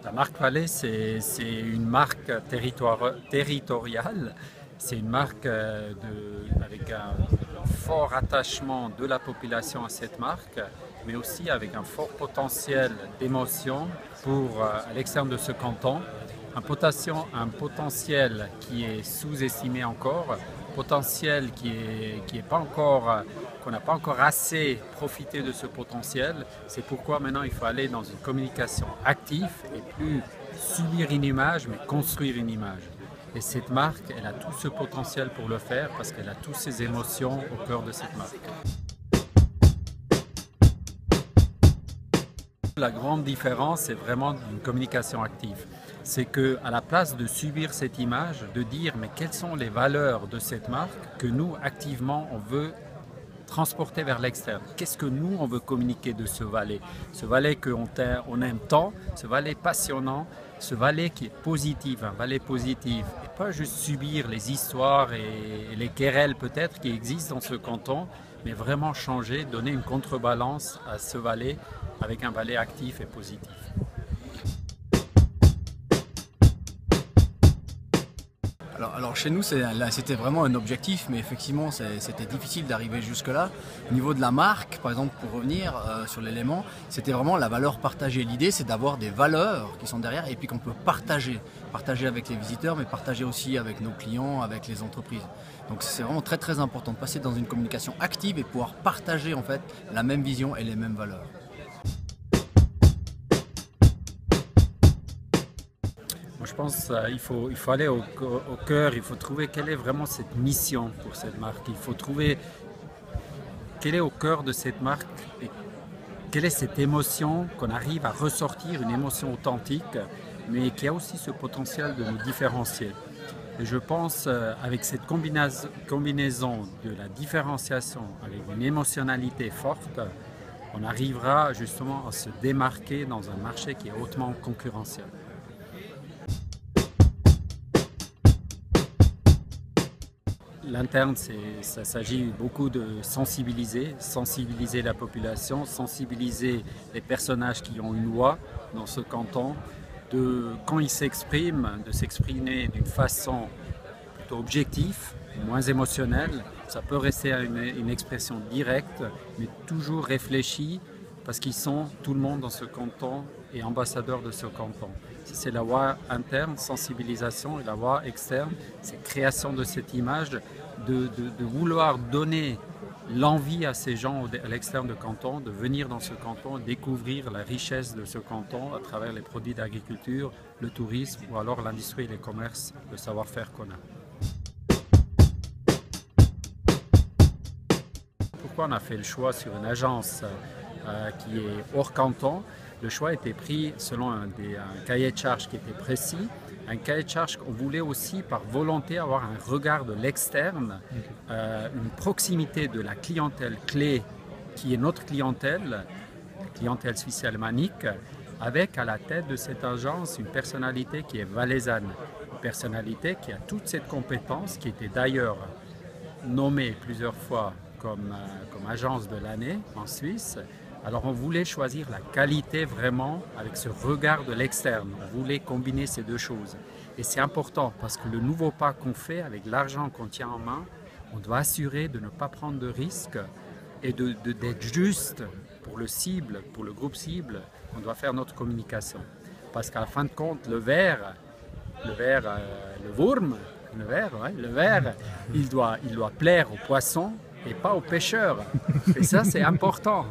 La marque Valais, c'est une marque territoriale. C'est une marque avec un fort attachement de la population à cette marque, mais aussi avec un fort potentiel d'émotion pour à l'externe de ce canton. Un potentiel qui est sous-estimé encore, potentiel qui est pas encore, qu'on n'a pas encore assez profité de ce potentiel. C'est pourquoi maintenant il faut aller dans une communication active et plus subir une image, mais construire une image. Et cette marque, elle a tout ce potentiel pour le faire parce qu'elle a toutes ces émotions au cœur de cette marque. La grande différence, c'est vraiment une communication active. C'est qu'à la place de subir cette image, de dire mais quelles sont les valeurs de cette marque que nous, activement, on veut transporter vers l'externe. Qu'est-ce que nous, on veut communiquer de ce Valais? Ce Valais qu'on aime tant, ce Valais passionnant, ce Valais qui est positif, un Valais positif. Et pas juste subir les histoires et les querelles peut-être qui existent dans ce canton, mais vraiment changer, donner une contrebalance à ce Valais avec un Valais actif et positif. Alors chez nous, c'était vraiment un objectif, mais effectivement, c'était difficile d'arriver jusque-là. Au niveau de la marque, par exemple, pour revenir sur l'élément, c'était vraiment la valeur partagée. L'idée, c'est d'avoir des valeurs qui sont derrière et puis qu'on peut partager. Partager avec les visiteurs, mais partager aussi avec nos clients, avec les entreprises. Donc c'est vraiment très très important de passer dans une communication active et pouvoir partager en fait la même vision et les mêmes valeurs. Moi, je pense qu'il faut aller au cœur, il faut trouver quelle est vraiment cette mission pour cette marque. Il faut trouver quel est au cœur de cette marque et quelle est cette émotion qu'on arrive à ressortir, une émotion authentique, mais qui a aussi ce potentiel de nous différencier. Et je pense avec cette combinaison de la différenciation avec une émotionnalité forte, on arrivera justement à se démarquer dans un marché qui est hautement concurrentiel. L'interne, ça s'agit beaucoup de sensibiliser la population, sensibiliser les personnages qui ont une voix dans ce canton, quand ils s'expriment, de s'exprimer d'une façon plutôt objective, moins émotionnelle. Ça peut rester une expression directe, mais toujours réfléchie, parce qu'ils sont tout le monde dans ce canton et ambassadeurs de ce canton. C'est la voie interne, sensibilisation, et la voie externe, c'est création de cette image, de vouloir donner l'envie à ces gens à l'externe de canton de venir dans ce canton, découvrir la richesse de ce canton à travers les produits d'agriculture, le tourisme ou alors l'industrie et les commerces, le savoir-faire qu'on a. Pourquoi on a fait le choix sur une agence qui est hors canton? Le choix a été pris selon un cahier de charge qui était précis, un cahier de charge qu'on voulait aussi par volonté avoir un regard de l'externe, une proximité de la clientèle clé qui est notre clientèle suisse-alémanique, avec à la tête de cette agence une personnalité qui est valaisanne, une personnalité qui a toute cette compétence, qui était d'ailleurs nommée plusieurs fois comme agence de l'année en Suisse. Alors on voulait choisir la qualité vraiment avec ce regard de l'externe. On voulait combiner ces deux choses. Et c'est important parce que le nouveau pas qu'on fait avec l'argent qu'on tient en main, on doit assurer de ne pas prendre de risques et d'être juste pour le cible, pour le groupe cible. On doit faire notre communication. Parce qu'à la fin de compte, le verre, il doit plaire aux poissons et pas aux pêcheurs. Et ça, c'est important.